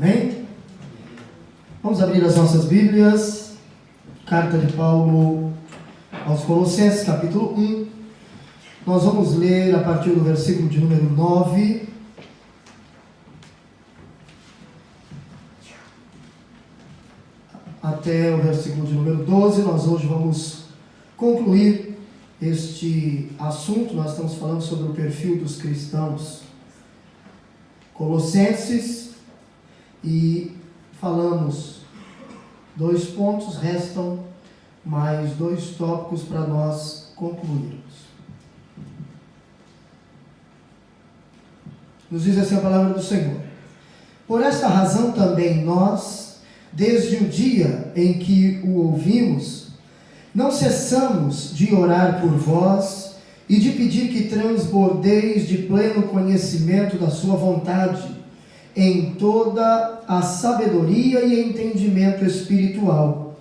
Amém? Vamos abrir as nossas Bíblias. Carta de Paulo aos Colossenses, capítulo 1. Nós vamos ler a partir do versículo de número 9 até o versículo de número 12. Nós hoje vamos concluir este assunto. Nós estamos falando sobre o perfil dos cristãos colossenses e falamos 2 pontos, restam mais 2 tópicos para nós concluirmos. Nos diz assim a palavra do Senhor: por esta razão também nós, desde o dia em que o ouvimos, não cessamos de orar por vós e de pedir que transbordeis de pleno conhecimento da sua vontade, em toda a sabedoria e entendimento espiritual,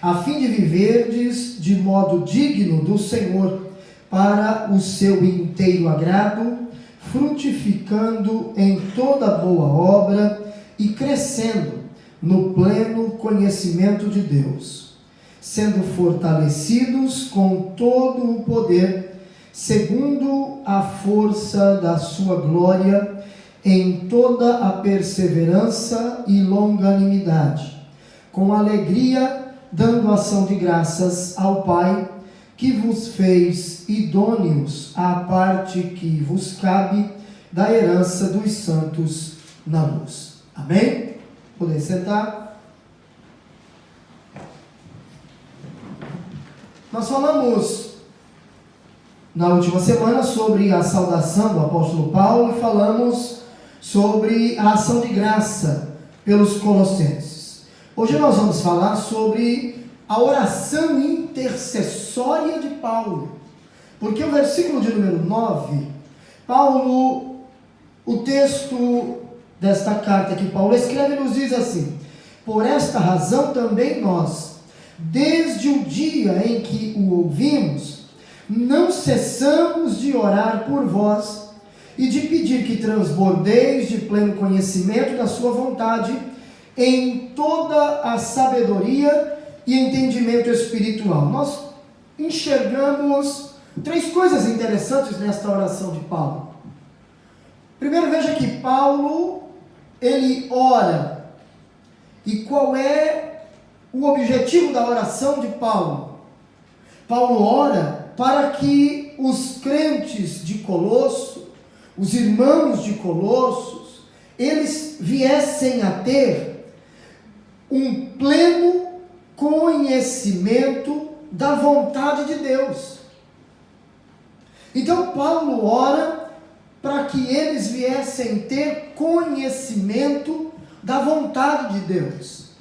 a fim de viverdes de modo digno do Senhor, para o seu inteiro agrado, frutificando em toda boa obra e crescendo no pleno conhecimento de Deus, sendo fortalecidos com todo o poder, segundo a força da sua glória, em toda a perseverança e longanimidade, com alegria, dando ação de graças ao Pai, que vos fez idôneos à parte que vos cabe da herança dos santos na luz. Amém? Podem sentar. Nós falamos na última semana sobre a saudação do apóstolo Paulo e falamos sobre a ação de graça pelos colossenses. Hoje nós vamos falar sobre a oração intercessória de Paulo, porque o versículo de número 9, Paulo, o texto desta carta que Paulo escreve, nos diz assim: por esta razão também nós, desde o dia em que o ouvimos, não cessamos de orar por vós e de pedir que transbordeis de pleno conhecimento da sua vontade, em toda a sabedoria e entendimento espiritual. Nós enxergamos 3 coisas interessantes nesta oração de Paulo. Primeiro, veja que Paulo, ele ora. E qual é o objetivo da oração de Paulo? Paulo ora para que os crentes de Colosso, os irmãos de Colossos, eles viessem a ter um pleno conhecimento da vontade de Deus. Então Paulo ora para que eles viessem ter conhecimento da vontade de Deus.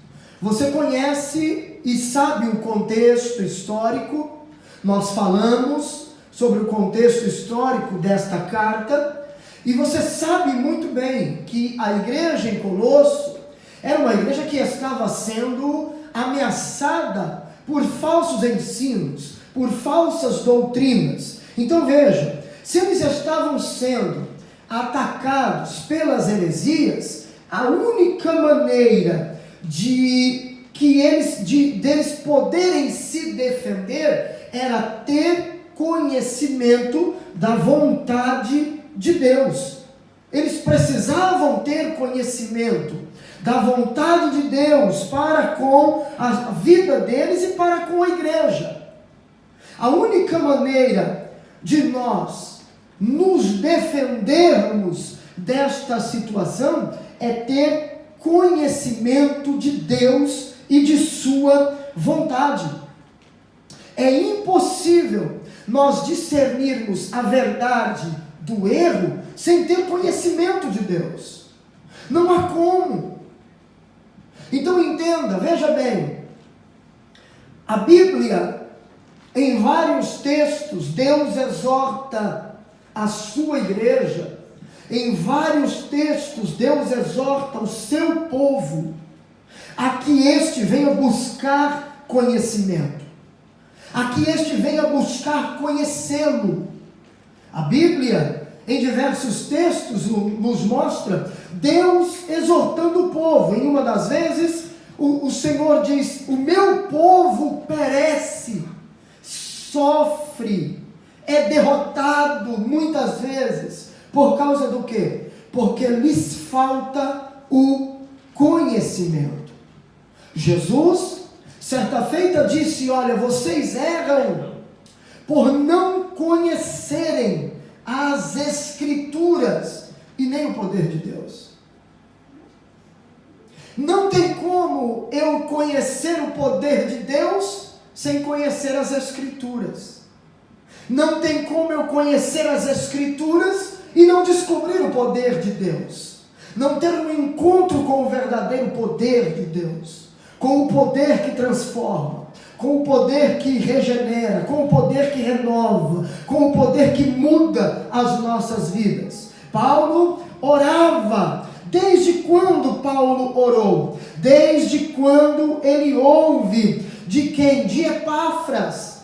Você conhece e sabe o contexto histórico. Nós falamos sobre o contexto histórico desta carta, e você sabe muito bem que a igreja em Colosso era uma igreja que estava sendo ameaçada por falsos ensinos, por falsas doutrinas. Então veja, se eles estavam sendo atacados pelas heresias, a única maneira deles poderem se defender era ter conhecimento da vontade de Deus. Eles precisavam ter conhecimento da vontade de Deus para com a vida deles e para com a igreja. A única maneira de nós nos defendermos desta situação é ter conhecimento de Deus e de sua vontade. É impossível nós discernirmos a verdade do erro sem ter conhecimento de Deus. Não há como. Então entenda, veja bem, a Bíblia, em vários textos, Deus exorta a sua igreja. Em vários textos, Deus exorta o seu povo a que este venha buscar conhecimento, a que este venha buscar conhecê-lo. A Bíblia em diversos textos, nos mostra Deus exortando o povo. Em uma das vezes, o Senhor diz: o meu povo perece, sofre, é derrotado muitas vezes. Por causa do quê? Porque lhes falta o conhecimento. Jesus, certa feita, disse: olha, vocês erram por não conhecerem as Escrituras e nem o poder de Deus. Não tem como eu conhecer o poder de Deus sem conhecer as Escrituras. Não tem como eu conhecer as Escrituras e não descobrir o poder de Deus. Não ter um encontro com o verdadeiro poder de Deus, com o poder que transforma, com o poder que regenera, com o poder que renova, com o poder que muda as nossas vidas. Paulo orava. Desde quando Paulo orou? Desde quando ele ouve de quem? De Epáfras.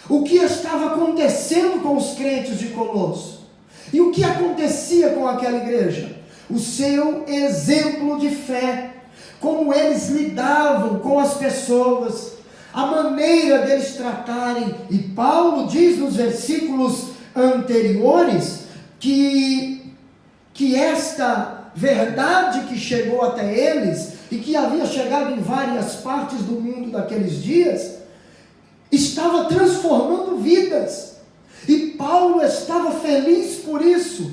O que estava acontecendo com os crentes de Colosso? E o que acontecia com aquela igreja? O seu exemplo de fé, como eles lidavam com as pessoas, a maneira deles tratarem. E Paulo diz nos versículos anteriores que esta verdade que chegou até eles e que havia chegado em várias partes do mundo daqueles dias, estava transformando vidas. E Paulo estava feliz por isso,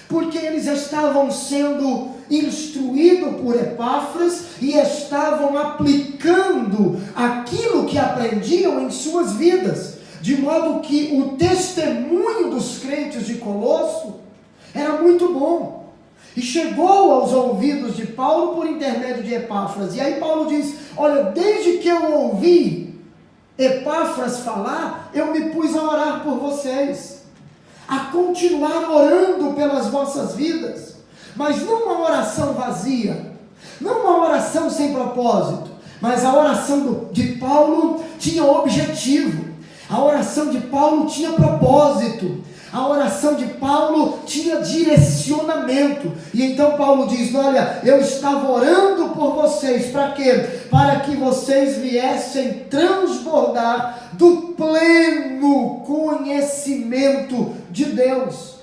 porque eles estavam sendo instruídos por Epáfras e estavam aplicando aquilo que aprendiam em suas vidas, de modo que o testemunho dos crentes de Colosso era muito bom, e chegou aos ouvidos de Paulo por intermédio de Epáfras. E aí Paulo diz: olha, desde que eu ouvi Epáfras falar, eu me pus a orar por vocês, a continuar orando pelas vossas vidas, mas não uma oração vazia, não uma oração sem propósito, mas a oração de Paulo tinha objetivo, a oração de Paulo tinha propósito, a oração de Paulo tinha direcionamento. E então Paulo diz: olha, eu estava orando por vocês, para quê? Para que vocês viessem transbordar do pleno conhecimento de Deus.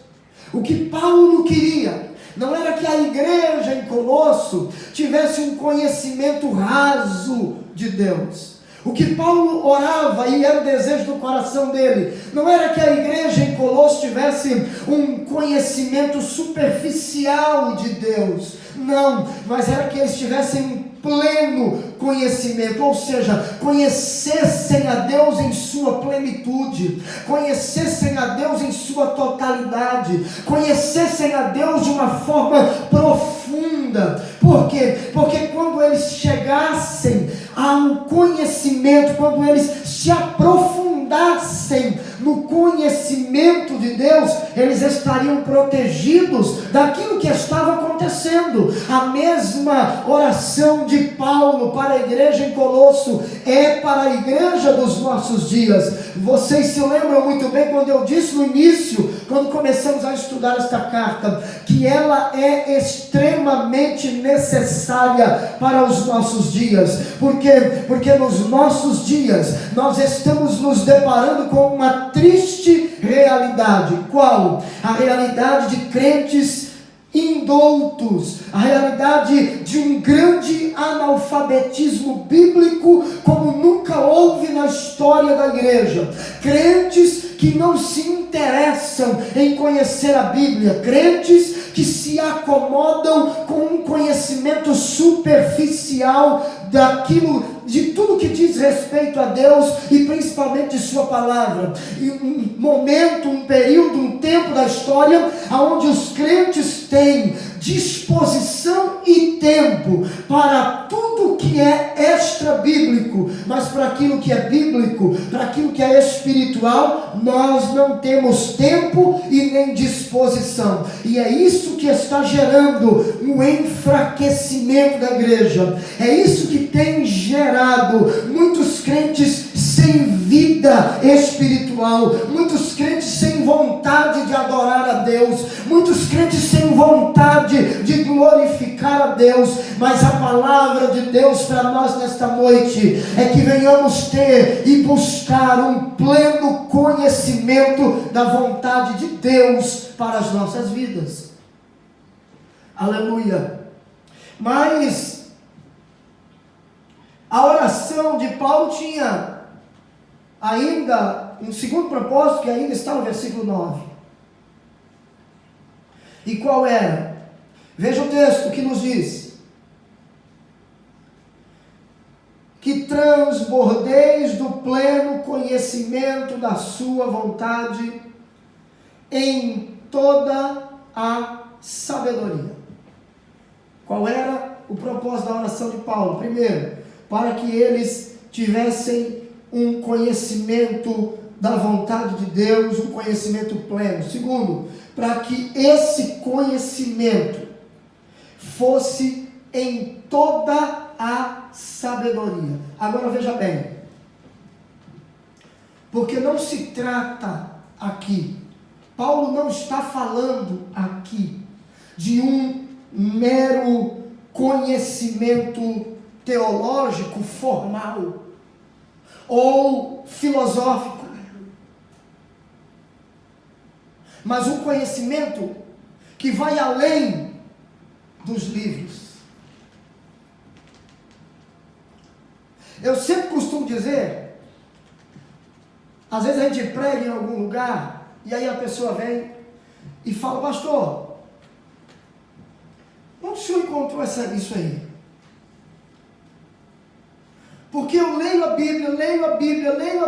O que Paulo queria não era que a igreja em Colosso tivesse um conhecimento raso de Deus. O que Paulo orava, e era o desejo do coração dele, não era que a igreja em Colosso tivesse um conhecimento superficial de Deus, não, mas era que eles tivessem um pleno conhecimento, ou seja, conhecessem a Deus em sua plenitude, conhecessem a Deus em sua totalidade, conhecessem a Deus de uma forma profunda. Por quê? Porque quando eles chegassem ao conhecimento, quando eles se aprofundassem no conhecimento de Deus, eles estariam protegidos daquilo que estava acontecendo. A mesma oração de Paulo para a igreja em Colosso é para a igreja dos nossos dias. Vocês se lembram muito bem quando eu disse no início, quando começamos a estudar esta carta, que ela é extremamente necessária para os nossos dias. Por quê? Porque nos nossos dias nós estamos nos deparando com uma triste realidade. Qual? A realidade de crentes indoutos, a realidade de um grande analfabetismo bíblico como nunca houve na história da igreja. Crentes que não se interessam em conhecer a Bíblia, crentes que se acomodam com um conhecimento superficial daquilo, de tudo que diz respeito a Deus e principalmente de sua palavra. E um momento, um período, um tempo da história onde os crentes têm disposição e tempo para tudo que é extra bíblico, mas para aquilo que é bíblico, para aquilo que é espiritual, nós não temos tempo e nem disposição. E é isso que está gerando um enfraquecimento da igreja. É isso que tem gerado muitos crentes sem vida vida espiritual, muitos crentes sem vontade de adorar a Deus, muitos crentes sem vontade de glorificar a Deus, mas a palavra de Deus para nós nesta noite é que venhamos ter e buscar um pleno conhecimento da vontade de Deus para as nossas vidas. Aleluia. Mas a oração de Paulo tinha ainda um segundo propósito, que ainda está no versículo 9. E qual era? Veja o texto que nos diz: que transbordeis do pleno conhecimento da sua vontade em toda a sabedoria. Qual era o propósito da oração de Paulo? Primeiro, para que eles tivessem um conhecimento da vontade de Deus, um conhecimento pleno. Segundo, para que esse conhecimento fosse em toda a sabedoria. Agora veja bem, porque não se trata aqui, Paulo não está falando aqui de um mero conhecimento teológico formal ou filosófico, mas um conhecimento que vai além dos livros. Eu sempre costumo dizer, às vezes a gente prega em algum lugar e aí a pessoa vem e fala: pastor, onde o senhor encontrou isso aí? Porque eu leio a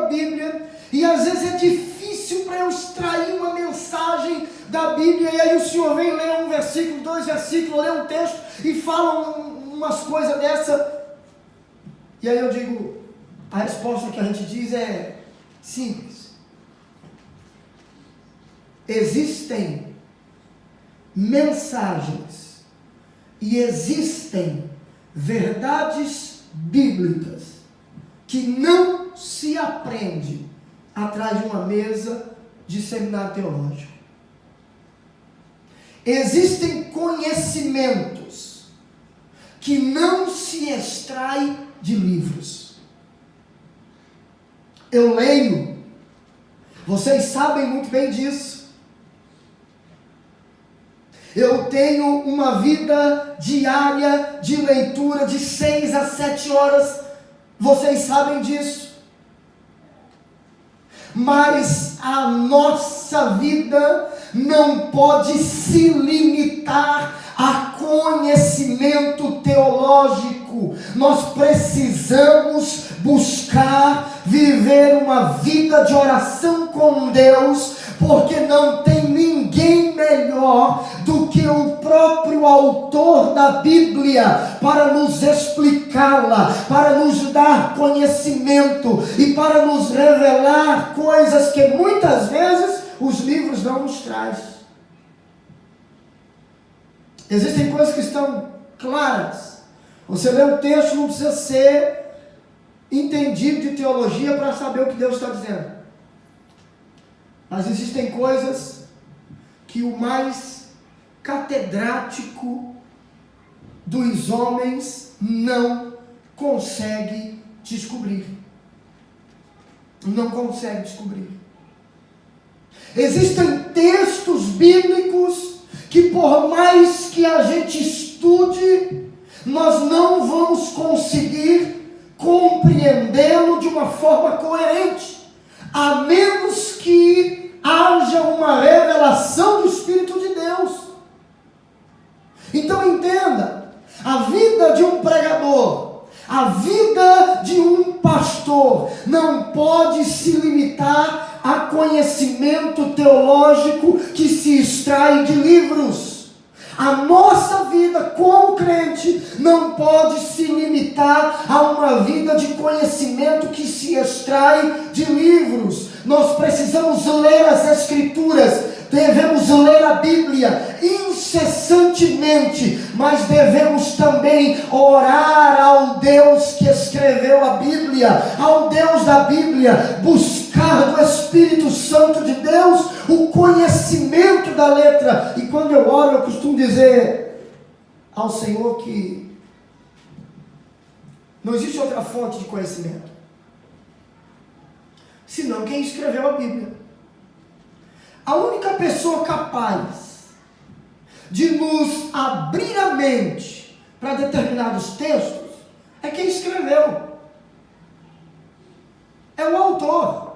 Bíblia, e às vezes é difícil para eu extrair uma mensagem da Bíblia, e aí o senhor vem ler um versículo, 2 versículos, lê um texto e fala umas coisas dessa, e aí eu digo, a resposta que a gente diz é simples. Existem mensagens e existem verdades bíblicas que não se aprende atrás de uma mesa de seminário teológico. Existem conhecimentos que não se extrai de livros. Eu leio, vocês sabem muito bem disso. Eu tenho uma vida diária de leitura de 6 a 7 horas, vocês sabem disso. Mas a nossa vida não pode se limitar a conhecimento teológico. Nós precisamos buscar viver uma vida de oração com Deus, porque não tem ninguém melhor do que o próprio autor da Bíblia para nos explicá-la, para nos dar conhecimento e para nos revelar coisas que muitas vezes os livros não nos trazem. Existem coisas que estão claras. Você lê o texto, não precisa ser entendido de teologia para saber o que Deus está dizendo. Mas existem coisas que o mais catedrático dos homens não consegue descobrir. Não consegue descobrir. Existem textos bíblicos que, por mais que a gente estude, nós não vamos conseguir compreendê-lo de uma forma coerente, a menos que haja uma revelação do Espírito de Deus. Então entenda, a vida de um pregador, a vida de um pastor não pode se limitar a conhecimento teológico que se extrai de livros. A nossa vida como crente não pode se limitar a uma vida de conhecimento que se extrai de livros. Nós precisamos ler as Escrituras devemos ler a Bíblia incessantemente, mas devemos também orar ao Deus que escreveu a Bíblia, ao Deus da Bíblia, buscar do Espírito Santo de Deus o conhecimento da letra. E quando eu oro, eu costumo dizer ao Senhor que não existe outra fonte de conhecimento senão quem escreveu a Bíblia. A única pessoa capaz de nos abrir a mente para determinados textos é quem escreveu. É o autor.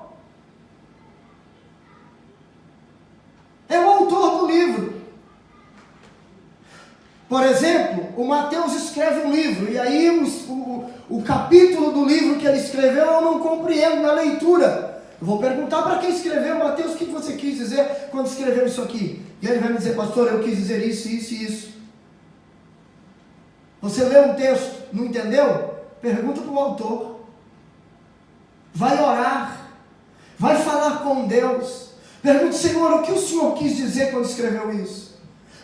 É o autor do livro. Por exemplo, o Mateus escreve um livro, e aí o capítulo do livro que ele escreveu eu não compreendo na leitura. Eu vou perguntar para quem escreveu: Mateus, o que você quis dizer quando escreveu isso aqui? E ele vai me dizer: pastor, eu quis dizer isso, isso e isso. Você leu um texto, não entendeu? Pergunta para o autor. Vai orar, vai falar com Deus. Pergunta: Senhor, o que o Senhor quis dizer quando escreveu isso?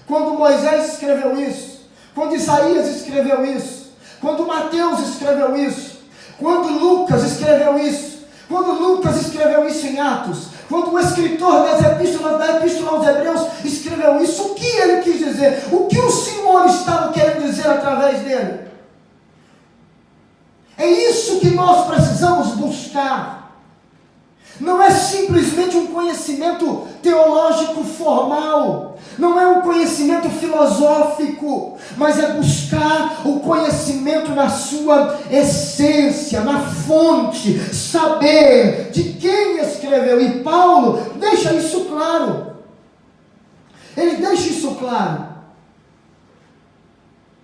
Quando Moisés escreveu isso? Quando Isaías escreveu isso? Quando Mateus escreveu isso? Quando Lucas escreveu isso? Quando Lucas escreveu isso em Atos? Quando o escritor da Epístola aos Hebreus escreveu isso? O que ele quis dizer? O que o Senhor estava querendo dizer através dele? É isso que nós precisamos buscar. Não é simplesmente um conhecimento teológico formal, não é um conhecimento filosófico, mas é buscar o conhecimento na sua essência, na fonte, saber de quem escreveu. E Paulo deixa isso claro. Ele deixa isso claro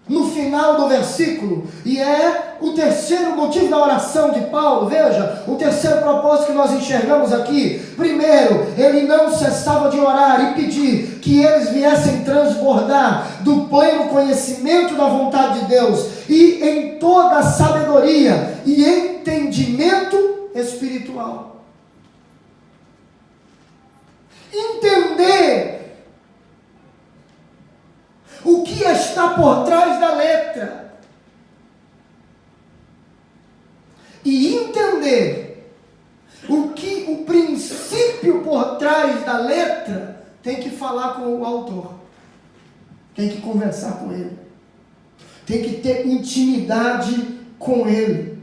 no final do versículo, e é o terceiro motivo da oração de Paulo. Veja, o terceiro propósito que nós enxergamos aqui. Primeiro, ele não cessava de orar e pedir que eles viessem transbordar do pleno conhecimento da vontade de Deus e em toda a sabedoria e entendimento espiritual. Entender o que está por trás da letra. E entender o princípio por trás da letra, tem que falar com o autor. Tem que conversar com ele. Tem que ter intimidade com ele.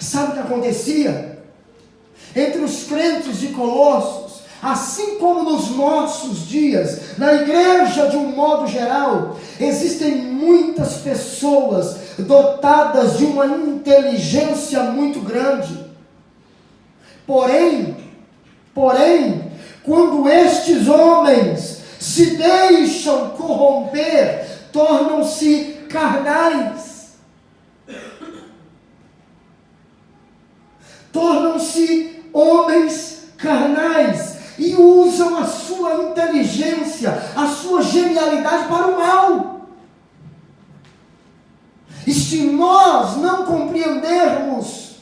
Sabe o que acontecia? Entre os crentes de Colossos, assim como nos nossos dias, na igreja de um modo geral, existem muitas pessoas dotadas de uma inteligência muito grande. Porém, quando estes homens se deixam corromper, tornam-se carnais. Tornam-se homens carnais. E usam a sua inteligência, a sua genialidade para o mal. E se nós não compreendermos,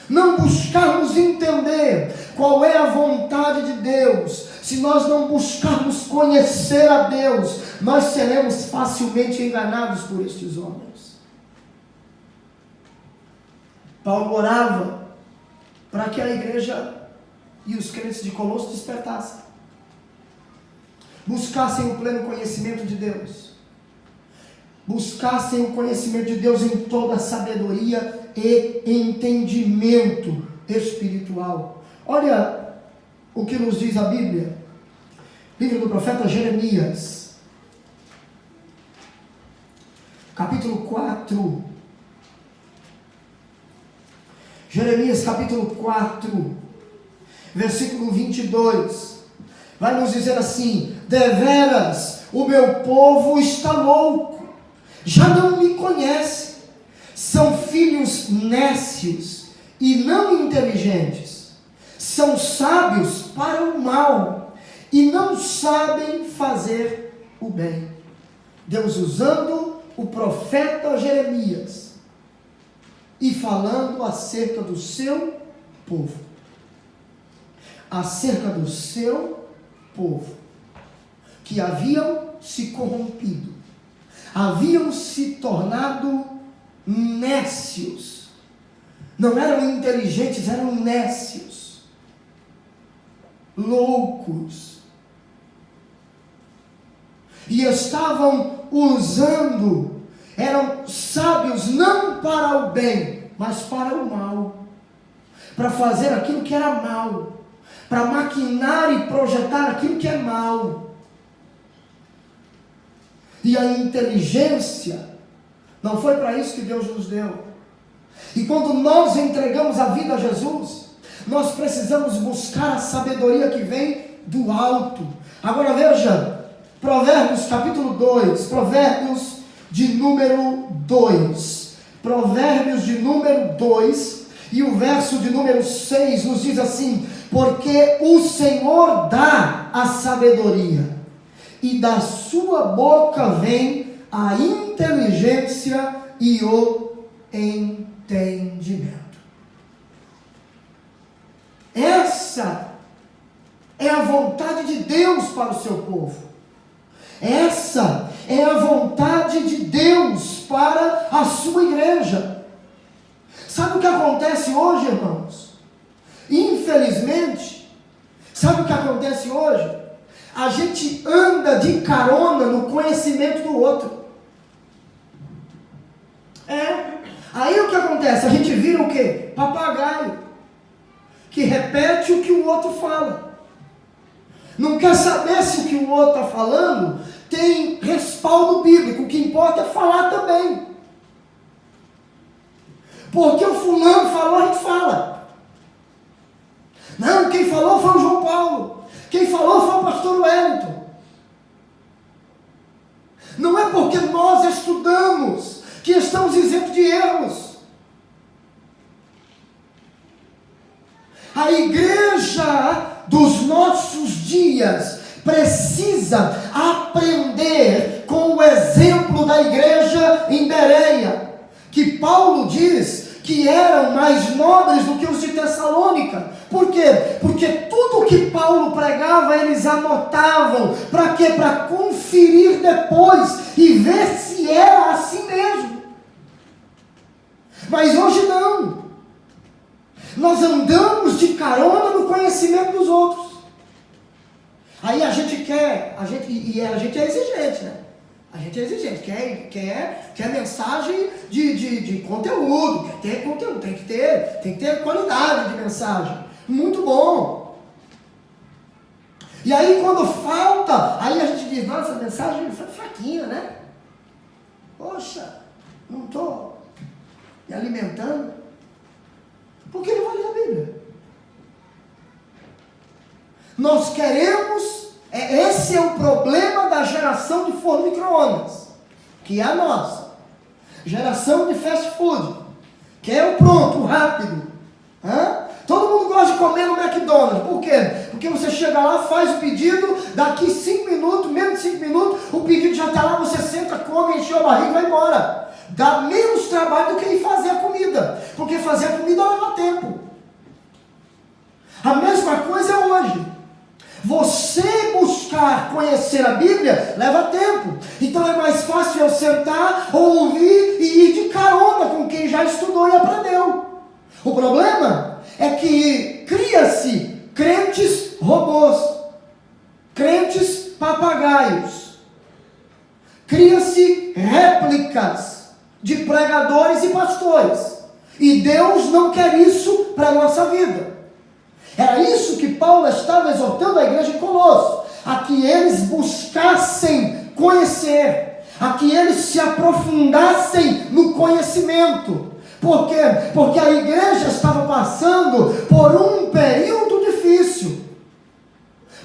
não buscarmos entender qual é a vontade de Deus, se nós não buscarmos conhecer a Deus, nós seremos facilmente enganados por estes homens. Paulo orava para que a igreja e os crentes de Colossos despertassem, buscassem o pleno conhecimento de Deus, buscassem o conhecimento de Deus em toda a sabedoria e entendimento espiritual. Olha o que nos diz a Bíblia, livro do profeta Jeremias, capítulo 4. Jeremias capítulo 4, versículo 22, vai nos dizer assim: deveras o meu povo está louco, já não me conhece, são filhos nécios e não inteligentes, são sábios para o mal e não sabem fazer o bem. Deus usando o profeta Jeremias e falando acerca do seu povo. Acerca do seu povo. que haviam se corrompido, haviam se tornado nécios. Não eram inteligentes, eram nécios, loucos. E estavam usando, eram sábios não para o bem, mas para o mal. Para fazer aquilo que era mal. Para maquinar e projetar aquilo que é mal. E a inteligência não foi para isso que Deus nos deu. E quando nós entregamos a vida a Jesus, nós precisamos buscar a sabedoria que vem do alto. Agora veja, Provérbios capítulo 2, Provérbios de número 2. Provérbios de número 2, e o verso de número 6 nos diz assim: porque o Senhor dá a sabedoria, e da sua boca vem a inteligência e o entendimento. Essa é a vontade de Deus para o seu povo. Essa é a vontade de Deus para a sua igreja. Sabe o que acontece hoje, irmãos? Infelizmente, sabe o que acontece hoje? A gente anda de carona no conhecimento do outro. Aí o que acontece? A gente vira o quê? Papagaio, que repete o que o outro fala. Não quer saber se o que o outro está falando tem respaldo bíblico. O que importa é falar também. Porque o fulano falou, a gente fala. Não, quem falou foi o João Paulo. Quem falou foi o pastor Wellington. Não é porque nós estudamos que estamos isentos de erros. A igreja dos nossos dias precisa aprender com o exemplo da igreja em Bereia, que Paulo diz que eram mais nobres do que os de Tessalônica. Por quê? Porque tudo que Paulo pregava eles anotavam. Para quê? Para conferir depois e ver se era assim mesmo. Mas hoje não. Nós andamos de carona no conhecimento dos outros. Aí a gente quer, a gente é exigente, né? A gente é exigente, quer mensagem de conteúdo, quer ter conteúdo, tem que ter qualidade de mensagem. Muito bom. E aí quando falta, aí a gente diz, nossa, a mensagem foi fraquinha, né? Poxa, não estou me alimentando. Por que não vai ler a Bíblia? Nós queremos, esse é o problema da geração de forno micro-ondas, que é a nossa. Geração de fast food, que é o pronto, o rápido. Todo mundo gosta de comer no McDonald's. Por quê? Porque você chega lá, faz o pedido, daqui 5 minutos, menos de 5 minutos, o pedido já está lá, você senta, come, enche a barriga e vai embora. Dá menos trabalho do que ir fazer a comida, porque fazer a comida leva tempo. A mesma coisa é hoje. Você buscar conhecer a Bíblia leva tempo. Então é mais fácil eu sentar, ouvir e ir de carona com quem já estudou e aprendeu. O problema é que cria-se crentes robôs, crentes papagaios, cria-se réplicas de pregadores e pastores. E Deus não quer isso para a nossa vida. Era isso que Paulo estava exortando a igreja de Colosso, a que eles buscassem conhecer, a que eles se aprofundassem no conhecimento. Por quê? Porque a igreja estava passando por um período difícil,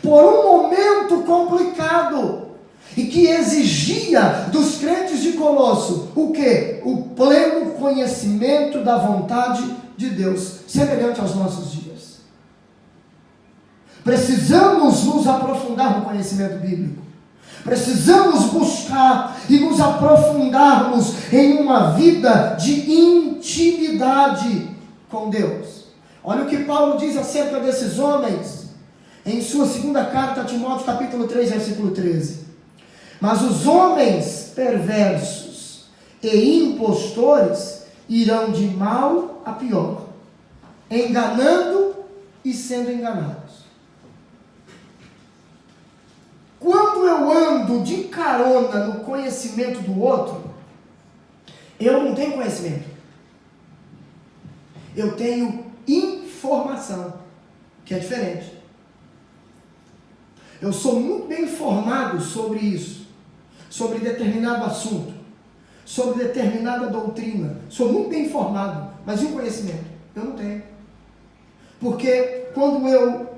por um momento complicado, e que exigia dos crentes de Colosso o quê? O pleno conhecimento da vontade de Deus, semelhante aos nossos dias. Precisamos nos aprofundar no conhecimento bíblico. Precisamos buscar e nos aprofundarmos em uma vida de intimidade com Deus. Olha o que Paulo diz acerca desses homens em sua segunda carta a Timóteo, capítulo 3, versículo 13. Mas os homens perversos e impostores irão de mal a pior, enganando e sendo enganados. Quando eu ando de carona no conhecimento do outro, eu não tenho conhecimento. Eu tenho informação, que é diferente. Eu sou muito bem informado sobre isso, sobre determinado assunto, sobre determinada doutrina. Sou muito bem informado, mas e o conhecimento? Eu não tenho. Porque quando eu,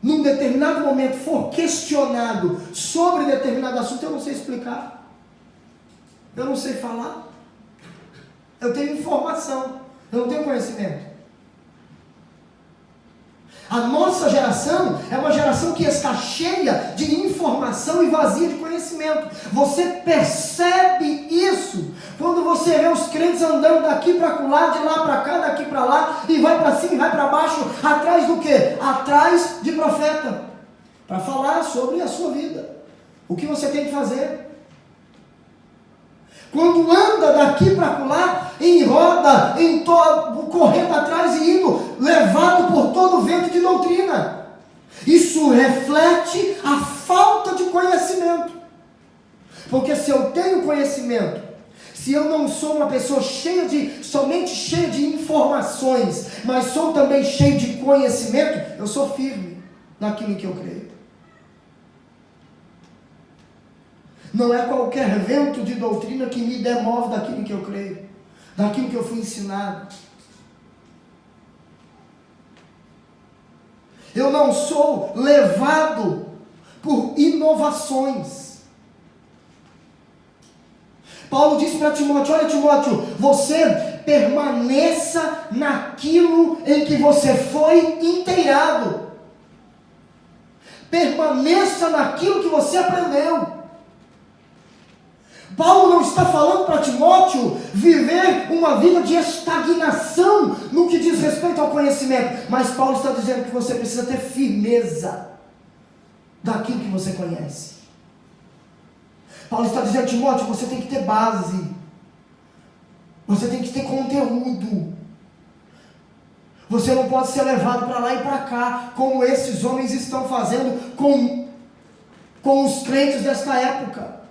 num determinado momento, for questionado sobre determinado assunto, eu não sei explicar. Eu não sei falar. Eu tenho informação, eu não tenho conhecimento. A nossa geração é uma geração que está cheia de informação e vazia de conhecimento. Você percebe isso quando você vê os crentes andando daqui para lá, de lá para cá, daqui para lá, e vai para cima e vai para baixo, atrás do quê? Atrás de profeta, para falar sobre a sua vida. O que você tem que fazer? Quando anda daqui para lá, em roda, correndo atrás e indo, levado por todo o vento de doutrina. Isso reflete a falta de conhecimento. Porque se eu tenho conhecimento, se eu não sou uma pessoa somente cheia de informações, mas sou também cheio de conhecimento, eu sou firme naquilo que eu creio. Não é qualquer vento de doutrina que me demove daquilo que eu creio, daquilo que eu fui ensinado. Eu não sou levado por inovações. Paulo disse para Timóteo: olha, Timóteo, você permaneça naquilo em que você foi inteirado. Permaneça naquilo que você aprendeu. Paulo não está falando para Timóteo viver uma vida de estagnação no que diz respeito ao conhecimento, mas Paulo está dizendo que você precisa ter firmeza daquilo que você conhece. Paulo está dizendo: Timóteo, você tem que ter base, você tem que ter conteúdo, você não pode ser levado para lá e para cá, como esses homens estão fazendo com os crentes desta época.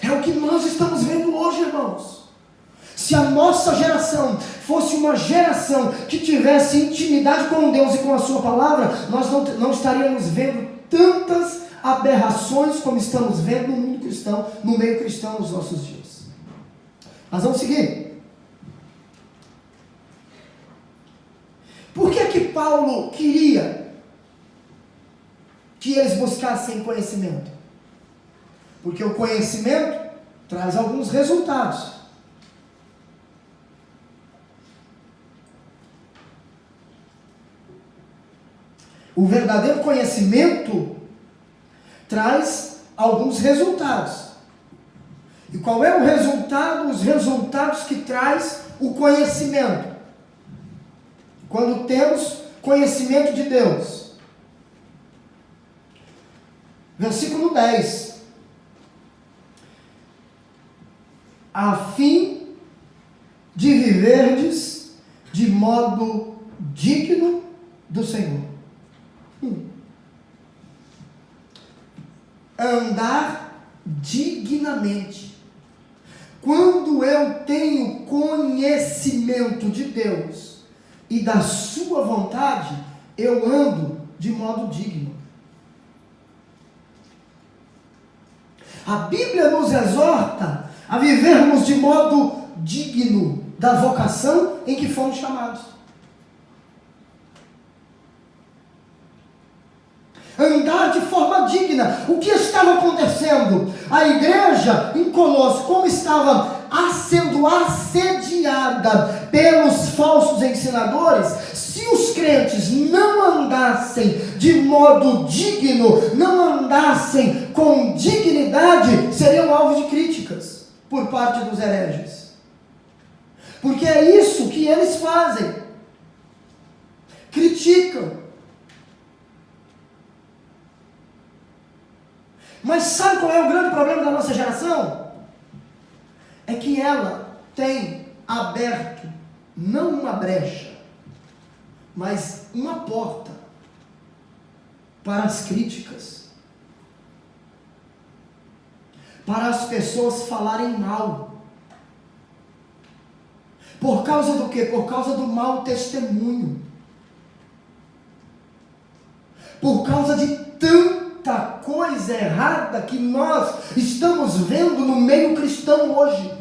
É o que nós estamos vendo hoje, irmãos. Se a nossa geração fosse uma geração que tivesse intimidade com Deus e com a sua palavra, nós não estaríamos vendo tantas aberrações como estamos vendo no mundo cristão, no meio cristão nos nossos dias. Mas vamos seguir. Por que Paulo queria que eles buscassem conhecimento? Porque o conhecimento traz alguns resultados. O verdadeiro conhecimento traz alguns resultados. E qual é o resultado? Os resultados que traz o conhecimento. Quando temos conhecimento de Deus. Versículo 10. A fim de viverdes de modo digno do Senhor. Andar dignamente. Quando eu tenho conhecimento de Deus e da sua vontade, eu ando de modo digno. A Bíblia nos exorta a vivermos de modo digno da vocação em que fomos chamados. Andar de forma digna. O que estava acontecendo? A igreja em Colossos, como estava sendo assediada pelos falsos ensinadores, se os crentes não andassem de modo digno, não andassem com dignidade, seriam alvo de críticas por parte dos hereges. Porque é isso que eles fazem. Criticam. Mas sabe qual é o grande problema da nossa geração? É que ela tem aberto, não uma brecha, mas uma porta para as críticas, para as pessoas falarem mal. Por causa do quê? Por causa do mau testemunho. Por causa de tanta coisa errada que nós estamos vendo no meio cristão hoje.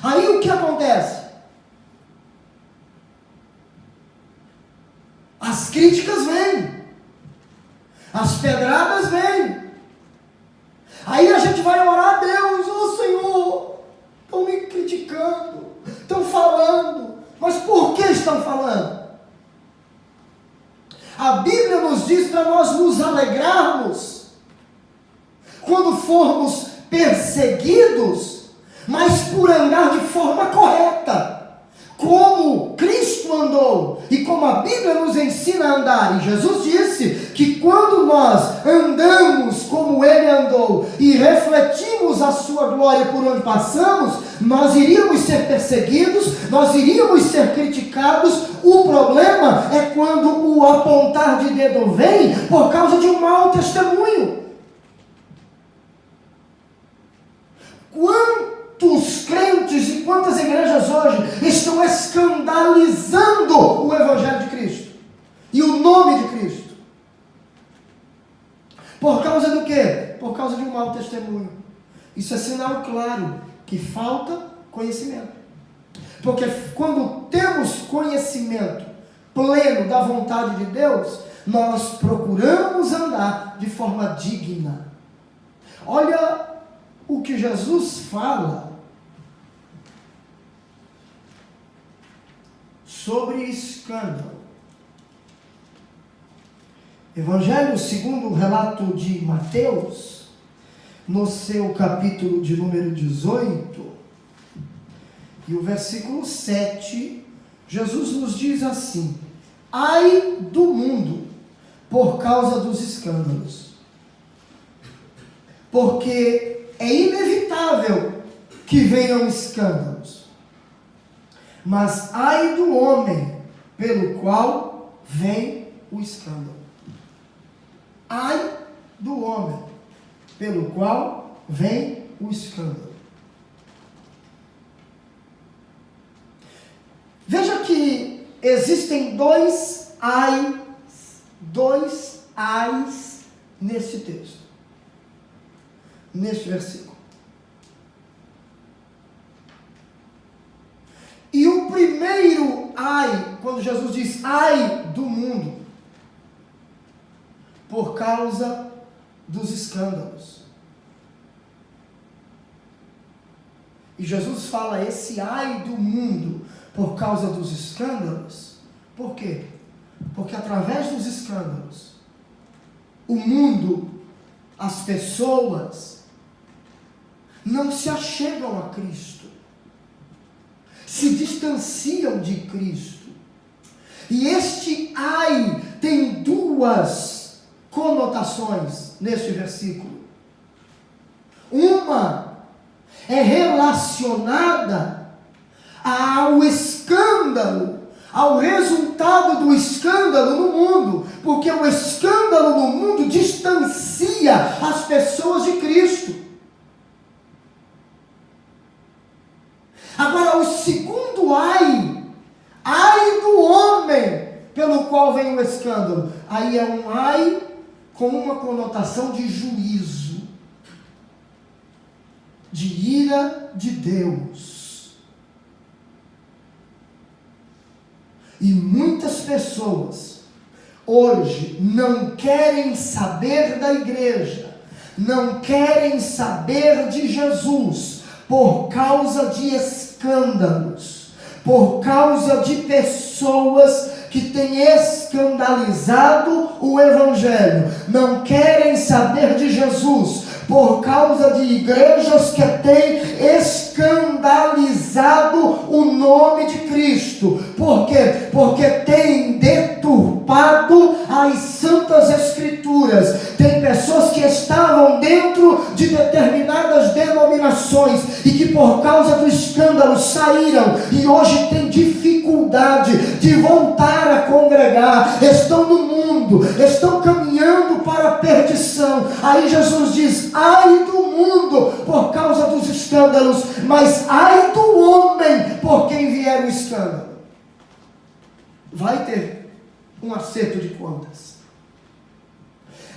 Aí o que acontece? As críticas vêm, as pedradas vêm. Aí a gente vai orar a Deus: ô Senhor, estão me criticando, estão falando, mas por que estão falando? A Bíblia nos diz para nós nos alegrarmos quando formos perseguidos, mas por andar de forma correta, como Cristo andou e como a Bíblia nos ensina a andar. E Jesus disse que quando nós andamos como Ele andou e refletimos a sua glória por onde passamos, nós iríamos ser perseguidos, nós iríamos ser criticados. O problema é quando o apontar de dedo vem por causa de um mau testemunho. Quantos crentes e quantas igrejas hoje estão escandalizando o Evangelho de Cristo e o nome de Cristo? Por causa do quê? Por causa de um mau testemunho. Isso é sinal claro que falta conhecimento. Porque quando temos conhecimento pleno da vontade de Deus, nós procuramos andar de forma digna. Olha o que Jesus fala sobre escândalo. Evangelho segundo o relato de Mateus, no seu capítulo de número 18, e o versículo 7, Jesus nos diz assim: ai do mundo por causa dos escândalos, porque é inevitável que venham escândalos, mas ai do homem pelo qual vem o escândalo. Ai do homem pelo qual vem o escândalo. Veja que existem dois ais neste texto, neste versículo. E o primeiro ai, quando Jesus diz ai do mundo, por causa dos escândalos. E Jesus fala esse ai do mundo por causa dos escândalos. Por quê? Porque através dos escândalos, o mundo, as pessoas, não se achegam a Cristo, se distanciam de Cristo. E este ai tem duas conotações neste versículo. Uma é relacionada ao escândalo, ao resultado do escândalo no mundo, porque o escândalo no mundo distancia as pessoas de Cristo. Agora, o segundo ai do homem pelo qual vem o escândalo, aí é um ai com uma conotação de juízo, de ira de Deus. E muitas pessoas hoje não querem saber da igreja, não querem saber de Jesus, por causa de escândalos, por causa de pessoas que têm escandalizado o Evangelho, não querem saber de Jesus, por causa de igrejas que têm escandalizado o nome de Cristo. Por quê? Porque têm deturpado as santas escrituras. Tem pessoas e que por causa do escândalo saíram e hoje têm dificuldade de voltar a congregar, estão no mundo, estão caminhando para a perdição. Aí Jesus diz: ai do mundo por causa dos escândalos, mas ai do homem por quem vier o escândalo. Vai ter um acerto de contas.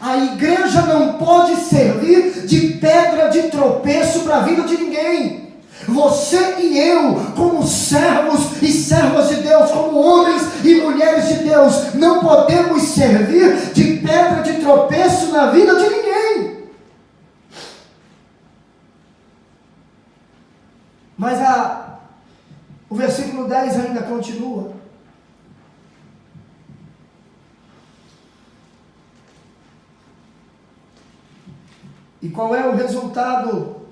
A igreja não pode servir de pedra de tropeço para a vida de ninguém. Você e eu, como servos e servas de Deus, como homens e mulheres de Deus, não podemos servir de pedra de tropeço na vida de ninguém. Mas o versículo 10 ainda continua. E qual é o resultado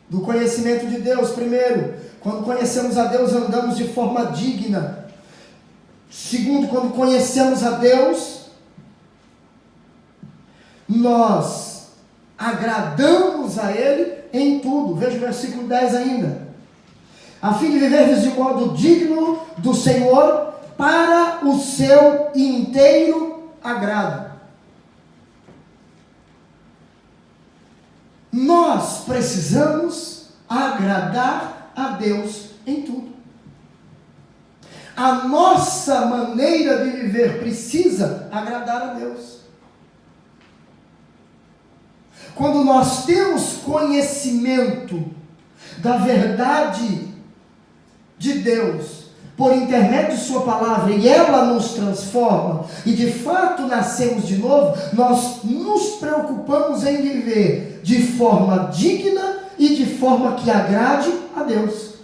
do conhecimento de Deus? Primeiro, quando conhecemos a Deus, andamos de forma digna. Segundo, quando conhecemos a Deus, nós agradamos a Ele em tudo. Veja o versículo 10 ainda. A fim de viverdes de modo digno do Senhor, para o seu inteiro agrado. Nós precisamos agradar a Deus em tudo. A nossa maneira de viver precisa agradar a Deus. Quando nós temos conhecimento da verdade de Deus, por intermédio de sua palavra, e ela nos transforma, e de fato nascemos de novo, nós nos preocupamos em viver de forma digna e de forma que agrade a Deus.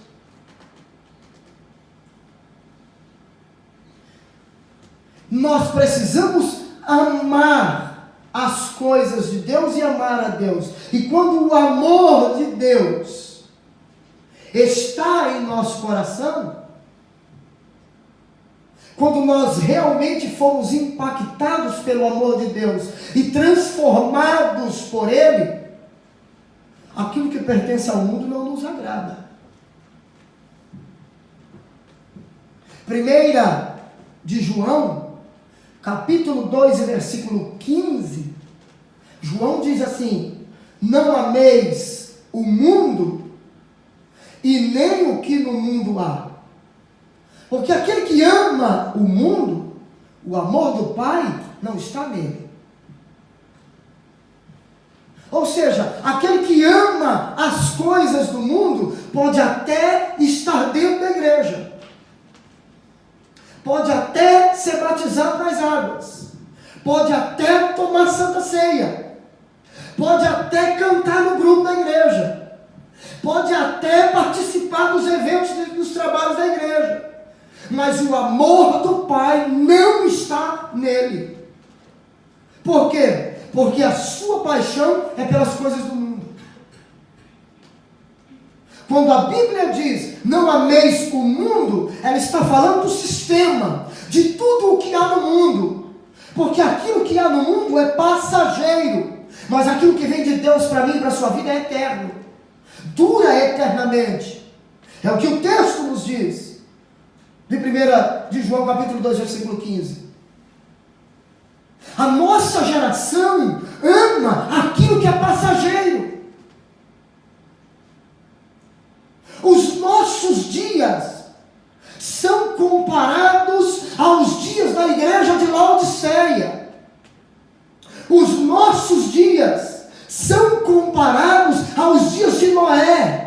Nós precisamos amar as coisas de Deus e amar a Deus. E quando o amor de Deus está em nosso coração, quando nós realmente fomos impactados pelo amor de Deus e transformados por Ele, aquilo que pertence ao mundo não nos agrada. Primeira de João, capítulo 2, versículo 15, João diz assim: não ameis o mundo e nem o que no mundo há. Porque aquele que ama o mundo, o amor do Pai não está nele. Ou seja, aquele que ama as coisas do mundo pode até estar dentro da igreja, pode até ser batizado nas águas, pode até tomar santa ceia, pode até cantar no grupo da igreja, pode até participar dos eventos, dos trabalhos da igreja, mas o amor do Pai não está nele. Por quê? Porque a sua paixão é pelas coisas do mundo. Quando a Bíblia diz, não ameis o mundo, ela está falando do sistema, de tudo o que há no mundo. Porque aquilo que há no mundo é passageiro, mas aquilo que vem de Deus para mim e para a sua vida é eterno. Dura eternamente. É o que o texto nos diz. De 1 de João, capítulo 2, versículo 15. A nossa geração ama aquilo que é passageiro. Os nossos dias são comparados aos dias da igreja de Laodiceia. Os nossos dias são comparados aos dias de Noé.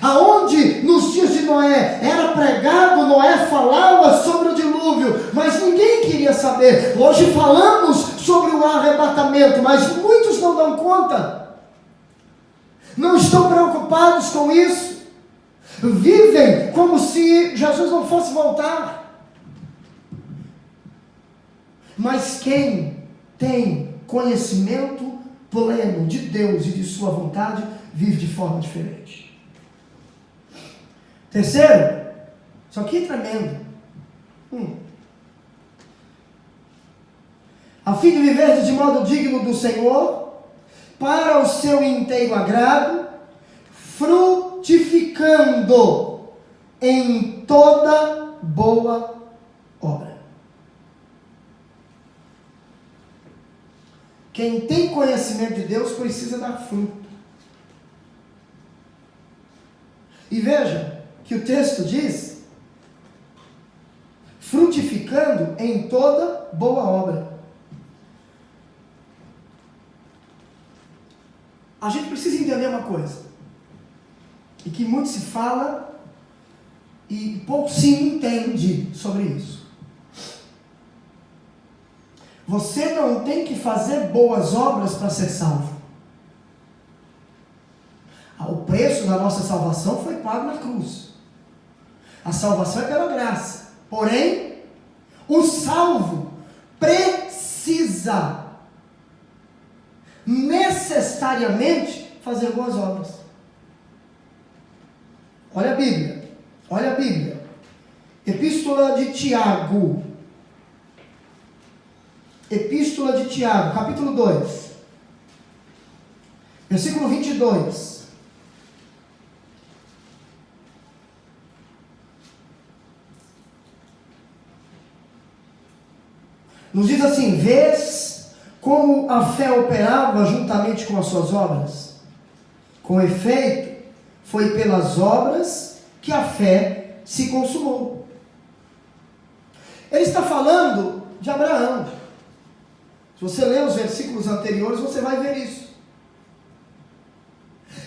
Aonde nos dias de Noé era pregado, Noé falava sobre o dilúvio, mas ninguém queria saber. Hoje falamos sobre o arrebatamento, mas muitos não dão conta, não estão preocupados com isso, vivem como se Jesus não fosse voltar. Mas quem tem conhecimento pleno de Deus e de sua vontade, vive de forma diferente. Terceiro, isso aqui é tremendo. A fim de viver de modo digno do Senhor, para o seu inteiro agrado, frutificando em toda boa obra. Quem tem conhecimento de Deus precisa dar fruto. E veja que o texto diz: frutificando em toda boa obra. A gente precisa entender uma coisa, e que muito se fala e pouco se entende sobre isso. Você não tem que fazer boas obras para ser salvo. O preço da nossa salvação foi pago na cruz. A salvação é pela graça. Porém, o salvo precisa necessariamente fazer boas obras. Olha a Bíblia. Olha a Bíblia. Epístola de Tiago. Epístola de Tiago, capítulo 2. Versículo 22. Nos diz assim: vês como a fé operava juntamente com as suas obras? Com efeito, foi pelas obras que a fé se consumou. Ele está falando de Abraão. Se você ler os versículos anteriores, você vai ver isso.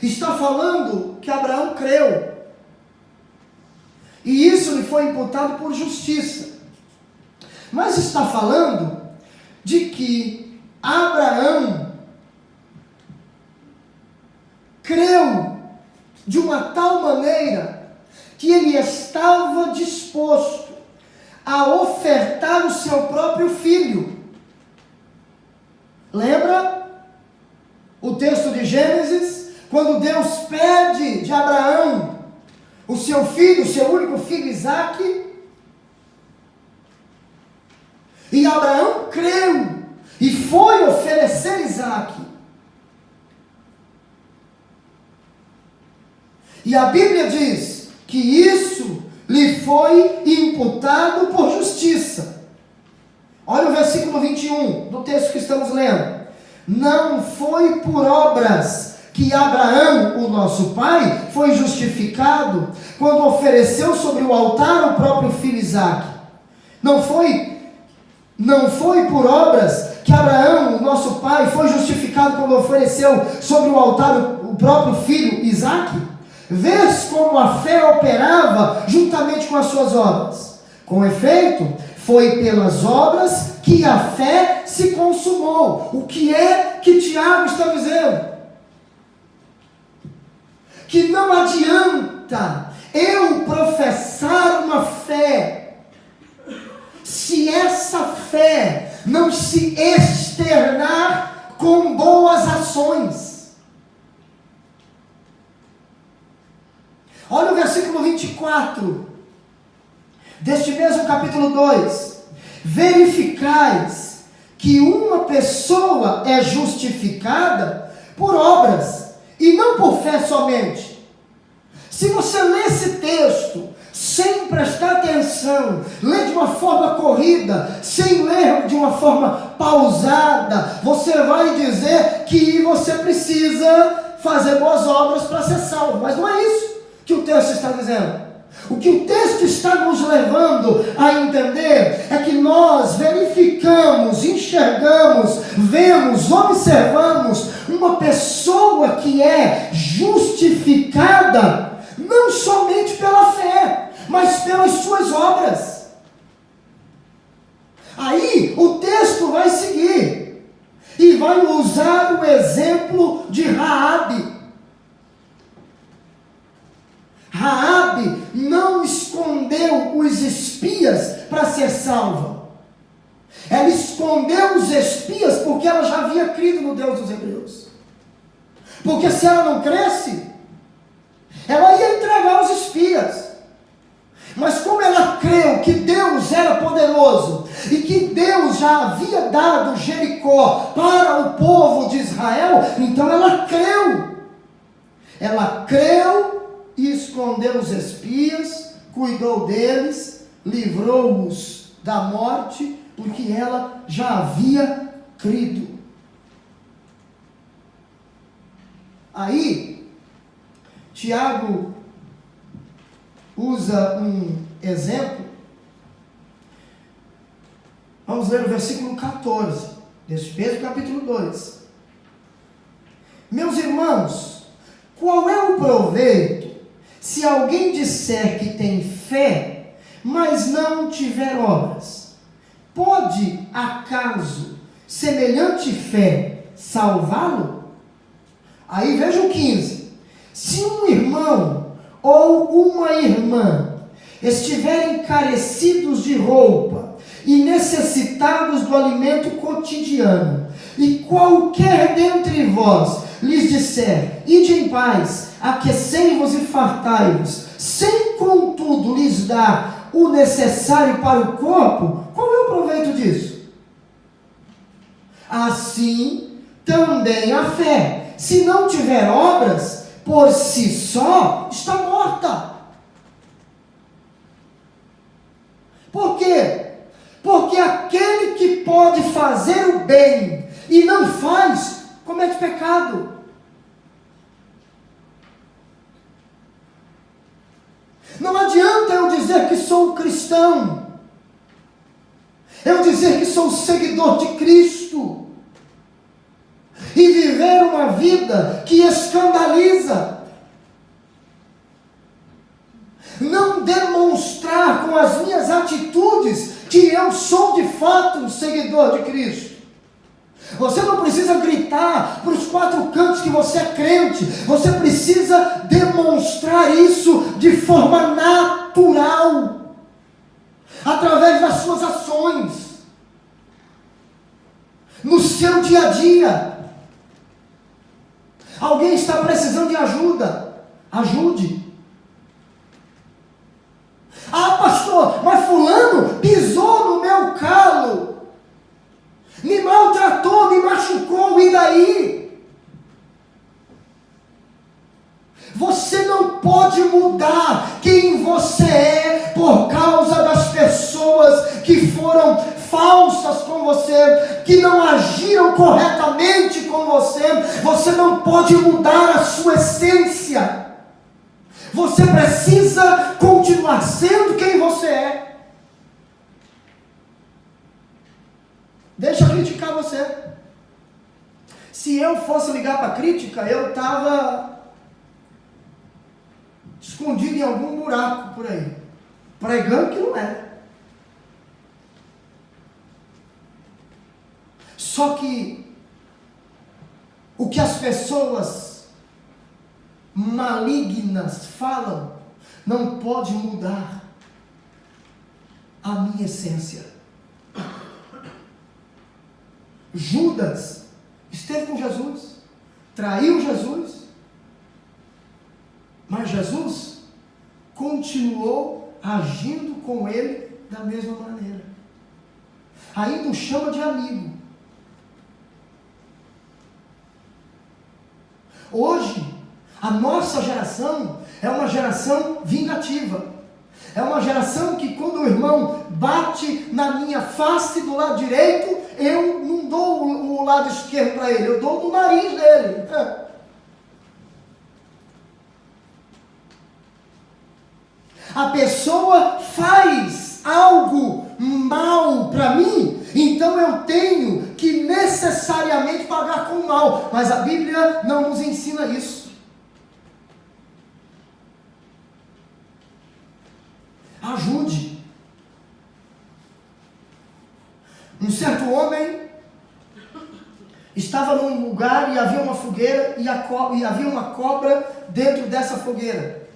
Está falando que Abraão creu. E isso lhe foi imputado por justiça. Mas está falando de que Abraão creu de uma tal maneira que ele estava disposto a ofertar o seu próprio filho. Lembra o texto de Gênesis, quando Deus pede de Abraão o seu filho, o seu único filho Isaque? E Abraão creu e foi oferecer Isaque. E a Bíblia diz que isso lhe foi imputado por justiça. Olha o versículo 21 do texto que estamos lendo. Não foi por obras que Abraão, o nosso pai, foi justificado quando ofereceu sobre o altar o próprio filho Isaque. Não foi por obras que Abraão, o nosso pai, foi justificado quando ofereceu sobre o altar o próprio filho Isaque? Vês como a fé operava juntamente com as suas obras. Com efeito, foi pelas obras que a fé se consumou. O que é que Tiago está dizendo? Que não adianta eu professar uma fé se essa fé não se externar com boas ações. Olha o versículo 24 deste mesmo capítulo 2. Verificais que uma pessoa é justificada por obras e não por fé somente. Se você lê esse texto sem prestar atenção, ler de uma forma corrida, sem ler de uma forma pausada, você vai dizer que você precisa fazer boas obras para ser salvo. Mas não é isso que o texto está dizendo. O que o texto está nos levando a entender é que nós verificamos, enxergamos, vemos, observamos uma pessoa que é justificada não somente pela fé, mas pelas suas obras. Aí o texto vai seguir e vai usar o exemplo de Raabe. Raabe não escondeu os espias para ser salva. Ela escondeu os espias porque ela já havia crido no Deus dos hebreus. Porque se ela não cresce, ela ia entregar os espias. Mas como ela creu que Deus era poderoso e que Deus já havia dado Jericó para o povo de Israel, então ela creu. Ela creu e escondeu os espias, cuidou deles, livrou-os da morte, porque ela já havia crido. Aí, Tiago usa um exemplo. Vamos ler o versículo 14, deste mesmo capítulo 2. Meus irmãos, qual é o proveito se alguém disser que tem fé, mas não tiver obras? Pode, acaso, semelhante fé salvá-lo? Aí veja o 15. Se um irmão ou uma irmã estiverem carecidos de roupa e necessitados do alimento cotidiano, e qualquer dentre vós lhes disser, ide em paz, aquecei-vos e fartai-vos, sem contudo lhes dar o necessário para o corpo, qual é o proveito disso? Assim também a fé, se não tiver obras, por si só está morta. Por quê? Porque aquele que pode fazer o bem e não faz, comete pecado. Não adianta eu dizer que sou cristão, eu dizer que sou seguidor de Cristo, e viver uma vida que escandaliza, não demonstrar com as minhas atitudes que eu sou de fato um seguidor de Cristo. Você não precisa gritar para os quatro cantos que você é crente, você precisa demonstrar isso de forma natural, através das suas ações, no seu dia a dia. Alguém está precisando de ajuda, ajude. Ah, pastor, mas fulano pisou no meu calo, me maltratou, me machucou, e daí? Você não pode mudar quem você é por causa das pessoas que foram falsas com você, que não agiram corretamente com você. Você não pode mudar a sua essência. Você precisa continuar sendo quem você é. Deixa eu criticar você. Se eu fosse ligar para crítica, eu estava escondido em algum buraco por aí, pregando que não é. Só que o que as pessoas malignas falam não pode mudar a minha essência. Judas esteve com Jesus, traiu Jesus, mas Jesus continuou agindo com ele da mesma maneira. Ainda o chama de amigo. Hoje, a nossa geração é uma geração vingativa. É uma geração que quando o irmão bate na minha face do lado direito, eu não dou o lado esquerdo para ele, eu dou no nariz dele. A pessoa faz algo mal para mim, então eu tenho que necessariamente pagar com mal. Mas a Bíblia não nos ensina isso. Ajude. Um certo homem estava num lugar e havia uma fogueira e havia uma cobra dentro dessa fogueira.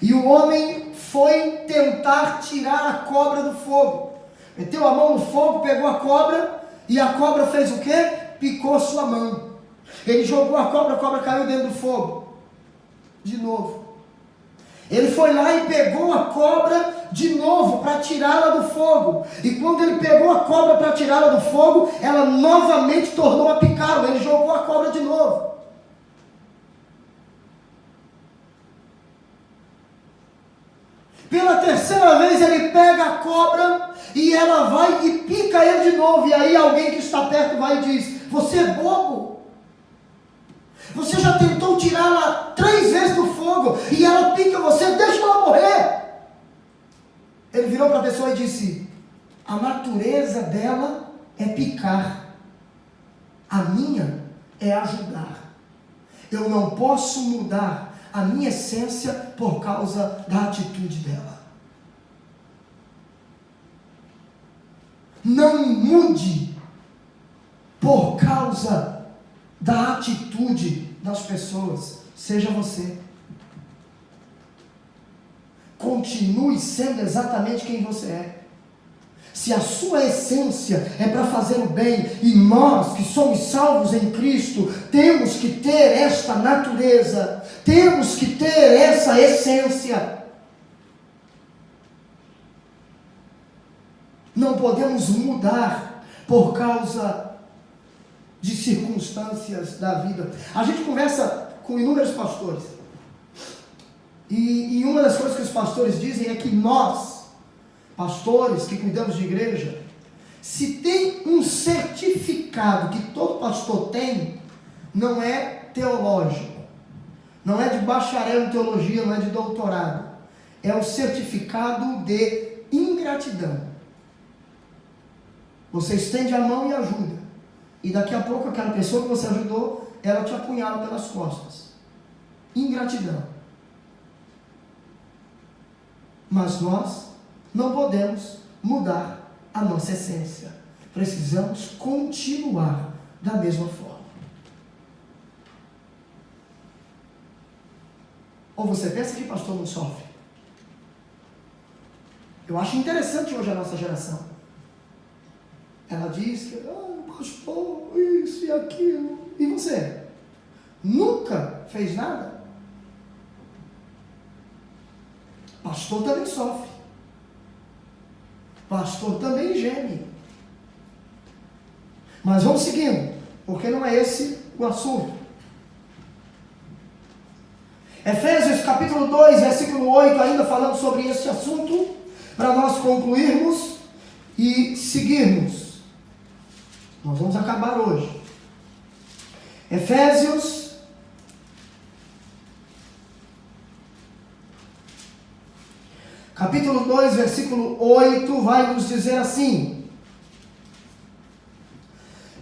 E o homem foi tentar tirar a cobra do fogo. Meteu a mão no fogo, pegou a cobra, e a cobra fez o quê? Picou sua mão. Ele jogou a cobra caiu dentro do fogo. De novo. Ele foi lá e pegou a cobra de novo para tirá-la do fogo. E quando ele pegou a cobra para tirá-la do fogo, ela novamente tornou a picá-lo. Ele jogou a cobra de novo. Pela terceira vez ele pega a cobra e ela vai e pica ele de novo. E aí alguém que está perto vai e diz: você é bobo. Você já tentou tirá-la 3 vezes do fogo e ela pica você, deixa ela morrer. Ele virou para a pessoa e disse: a natureza dela é picar, a minha é ajudar. Eu não posso mudar a minha essência por causa da atitude dela. Não mude por causa da atitude das pessoas. Seja você. Continue sendo exatamente quem você é. Se a sua essência é para fazer o bem, e nós que somos salvos em Cristo, temos que ter esta natureza, temos que ter essa essência. Não podemos mudar por causa de circunstâncias da vida. A gente conversa com inúmeros pastores, e uma das coisas que os pastores dizem é que nós, pastores que cuidamos de igreja, se tem um certificado que todo pastor tem, não é teológico, não é de bacharel em teologia, não é de doutorado, é o certificado de ingratidão. Você estende a mão e ajuda, e daqui a pouco aquela pessoa que você ajudou, ela te apunhala pelas costas. Ingratidão. Mas nós não podemos mudar a nossa essência. Precisamos continuar da mesma forma. Ou você pensa que pastor não sofre? Eu acho interessante hoje a nossa geração. Ela diz que, pastor, isso e aquilo. E você? Nunca fez nada? Pastor também sofre. Pastor também geme. Mas vamos seguindo, porque não é esse o assunto. Efésios capítulo 2, versículo 8, ainda falando sobre esse assunto, para nós concluirmos e seguirmos. Nós vamos acabar hoje. Efésios capítulo 2, versículo 8, vai nos dizer assim: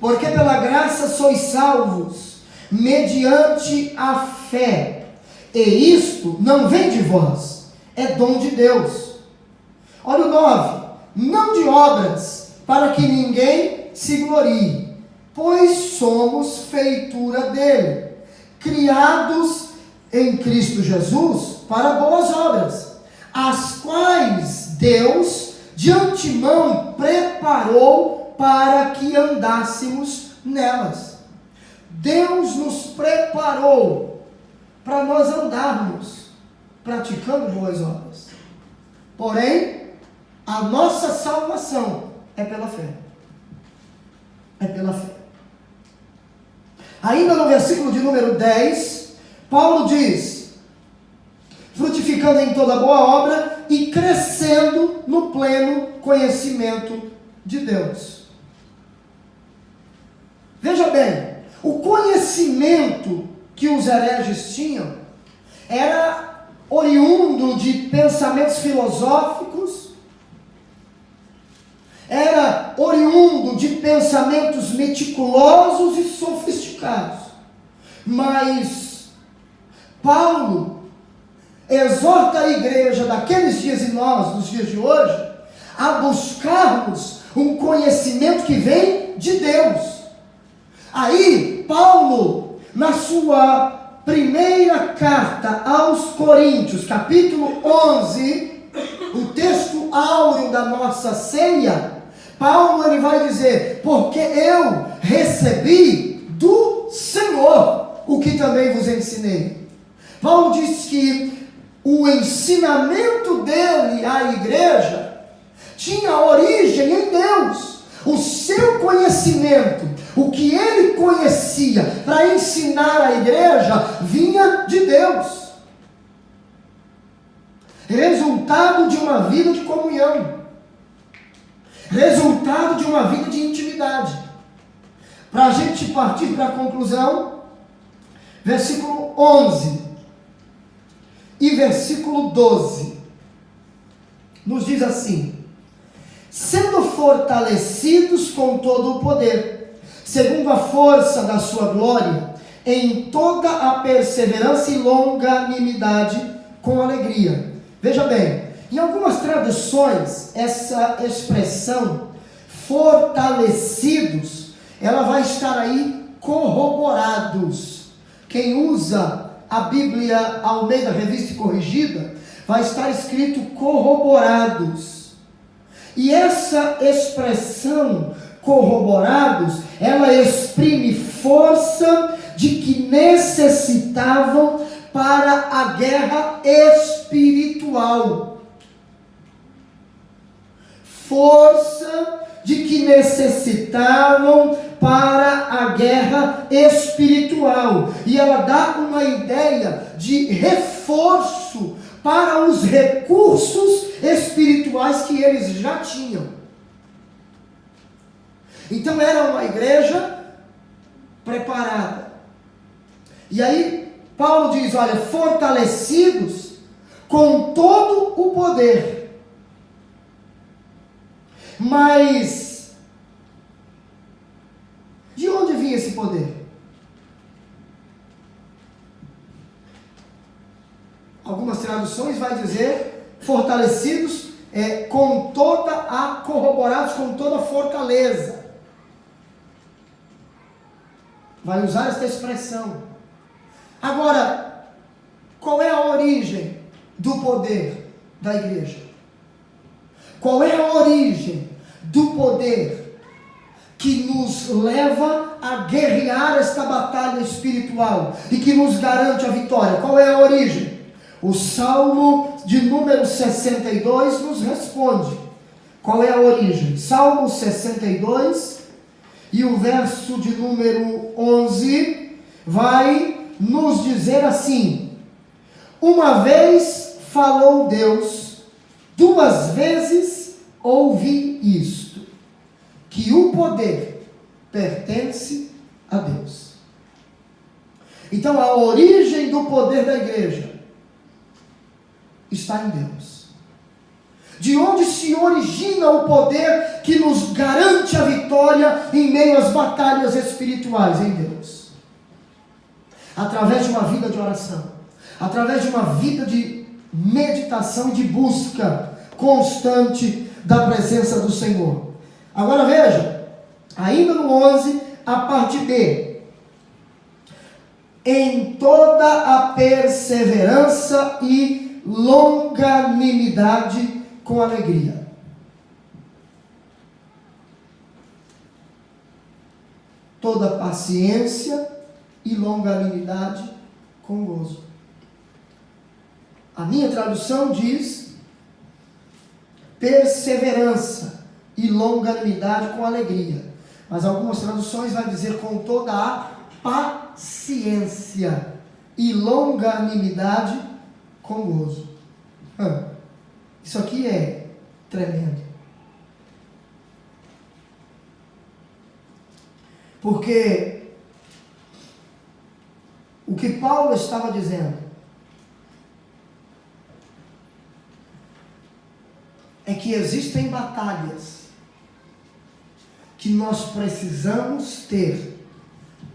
porque pela graça sois salvos, mediante a fé, e isto não vem de vós, é dom de Deus. Olha o 9, não de obras, para que ninguém se glorie, pois somos feitura dele, criados em Cristo Jesus para boas obras, as quais Deus de antemão preparou para que andássemos nelas. Deus nos preparou para nós andarmos praticando boas obras. Porém, a nossa salvação é pela fé. É pela fé. Ainda no versículo de número 10, Paulo diz: frutificando em toda boa obra e crescendo no pleno conhecimento de Deus. Veja bem, o conhecimento que os hereges tinham era oriundo de pensamentos filosóficos, era oriundo de pensamentos meticulosos e sofisticados. Mas Paulo exorta a igreja daqueles dias e nós, nos dias de hoje, a buscarmos um conhecimento que vem de Deus. Aí, Paulo, na sua primeira carta aos Coríntios, capítulo 11, o texto áureo da nossa ceia, Paulo ele vai dizer: porque eu recebi do Senhor o que também vos ensinei. Paulo diz que o ensinamento dele à igreja tinha origem em Deus. O seu conhecimento, o que ele conhecia para ensinar à igreja, vinha de Deus. Resultado de uma vida de comunhão. Resultado de uma vida de intimidade. Para a gente partir para a conclusão, versículo 11 e versículo 12, nos diz assim: sendo fortalecidos com todo o poder, segundo a força da sua glória, em toda a perseverança e longanimidade, com alegria. Veja bem, em algumas traduções, essa expressão, fortalecidos, ela vai estar aí, corroborados. Quem usa a Bíblia Almeida, Revista e Corrigida, vai estar escrito corroborados. E essa expressão, corroborados, ela exprime força de que necessitavam para a guerra espiritual. Força de que necessitavam para a guerra espiritual. E ela dá uma ideia de reforço para os recursos espirituais que eles já tinham. Então era uma igreja preparada. E aí Paulo diz, olha, fortalecidos com todo o poder. Mas de onde vinha esse poder? Algumas traduções vai dizer fortalecidos com toda a, corroborados com toda a fortaleza. Vai usar esta expressão. Agora, qual é a origem do poder da igreja? Qual é a origem do poder que nos leva a guerrear esta batalha espiritual e que nos garante a vitória? Qual é a origem? O Salmo de número 62 nos responde. Qual é a origem? Salmo 62 e o verso de número 11 vai nos dizer assim: uma vez falou Deus, duas vezes ouvi isto, que o poder pertence a Deus. Então a origem do poder da igreja está em Deus. De onde se origina o poder que nos garante a vitória em meio às batalhas espirituais? Em Deus. Através de uma vida de oração, através de uma vida de meditação e de busca constante da presença do Senhor. Agora veja, ainda no 11, a parte B. Em toda a perseverança e longanimidade com alegria. Toda paciência e longanimidade com gozo. A minha tradução diz perseverança e longanimidade com alegria. Mas algumas traduções vai dizer com toda a paciência e longanimidade com gozo. Isso aqui é tremendo. Porque o que Paulo estava dizendo é que existem batalhas que nós precisamos ter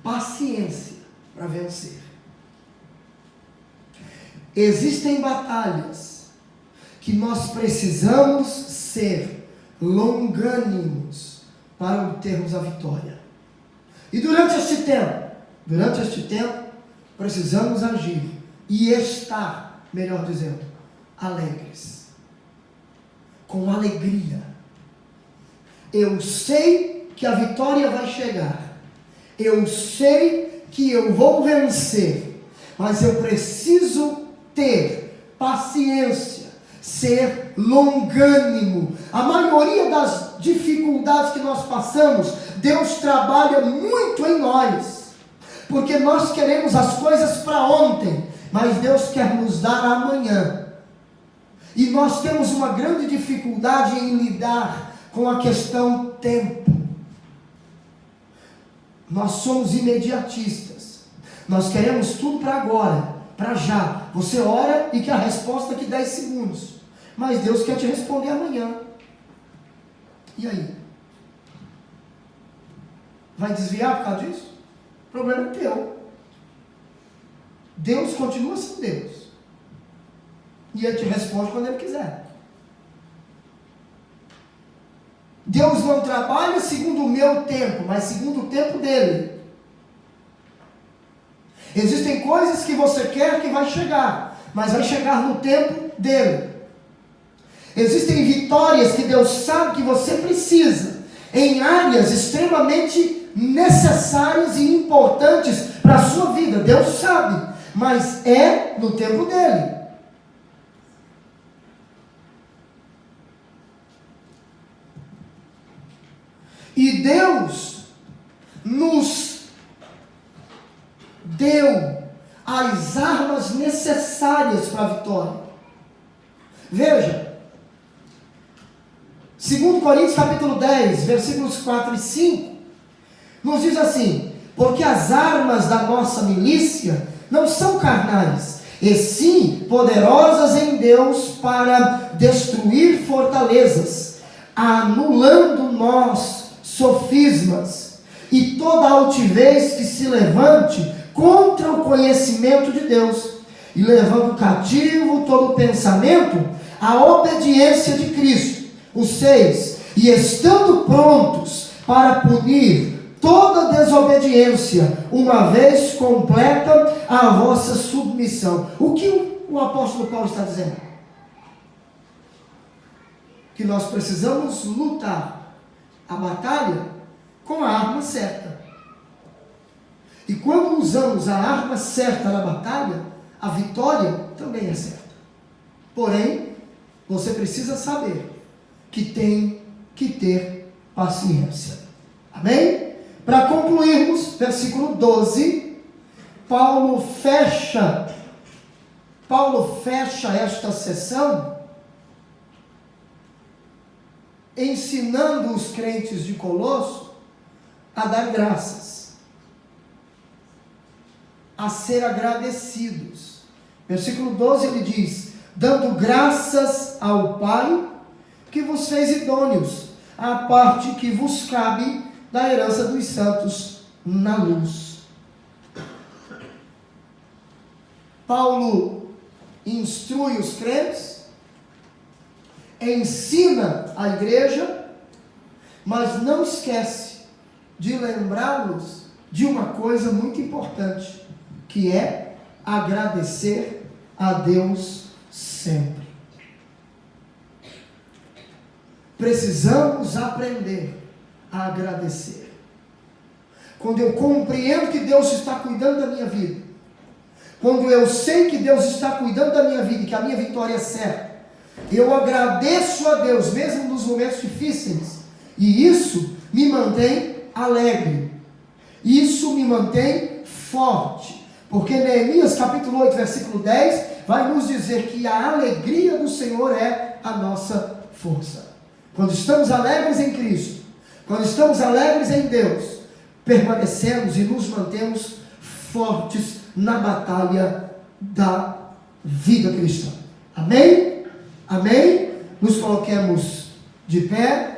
paciência para vencer. Existem batalhas que nós precisamos ser longânimos para obtermos a vitória. E durante este tempo, precisamos agir e estar, melhor dizendo, alegres. Com alegria. Eu sei que a vitória vai chegar. Eu sei que eu vou vencer. Mas eu preciso ter paciência, ser longânimo. A maioria das dificuldades que nós passamos, Deus trabalha muito em nós, porque nós queremos as coisas para ontem, mas Deus quer nos dar amanhã. E nós temos uma grande dificuldade em lidar com a questão tempo. Nós somos imediatistas. Nós queremos tudo para agora, para já. Você ora e quer a resposta daqui 10 segundos. Mas Deus quer te responder amanhã. E aí? Vai desviar por causa disso? O problema é teu. Deus continua sendo Deus. E Ele te responde quando Ele quiser. Deus não trabalha segundo o meu tempo, mas segundo o tempo dEle. Existem coisas que você quer que vai chegar, mas vai chegar no tempo dEle. Existem vitórias que Deus sabe que você precisa, em áreas extremamente necessárias e importantes para a sua vida. Deus sabe, mas é no tempo dEle. E Deus nos deu as armas necessárias para a vitória. Veja, 2 Coríntios capítulo 10, versículos 4 e 5, nos diz assim: porque as armas da nossa milícia não são carnais, e sim poderosas em Deus para destruir fortalezas, anulando nós sofismas e toda altivez que se levante contra o conhecimento de Deus, e levando cativo todo pensamento à obediência de Cristo. O 6, e estando prontos para punir toda desobediência, uma vez completa a vossa submissão. O que o apóstolo Paulo está dizendo? Que nós precisamos lutar a batalha com a arma certa. E quando usamos a arma certa na batalha, a vitória também é certa. Porém, você precisa saber que tem que ter paciência. Amém? Para concluirmos, versículo 12, Paulo fecha esta sessão ensinando os crentes de Colosso a dar graças, a ser agradecidos. Versículo 12 ele diz: dando graças ao Pai que vos fez idôneos à parte que vos cabe da herança dos santos na luz. Paulo instrui os crentes, ensina a igreja, mas não esquece de lembrá-los de uma coisa muito importante, que é agradecer a Deus sempre. Precisamos aprender a agradecer. Quando eu compreendo que Deus está cuidando da minha vida, quando eu sei que Deus está cuidando da minha vida e que a minha vitória é certa, eu agradeço a Deus, mesmo nos momentos difíceis, e isso me mantém alegre, isso me mantém forte, porque Neemias capítulo 8, versículo 10, vai nos dizer que a alegria do Senhor é a nossa força. Quando estamos alegres em Cristo, quando estamos alegres em Deus, permanecemos e nos mantemos fortes na batalha da vida cristã. Amém? Amém? Nos coloquemos de pé.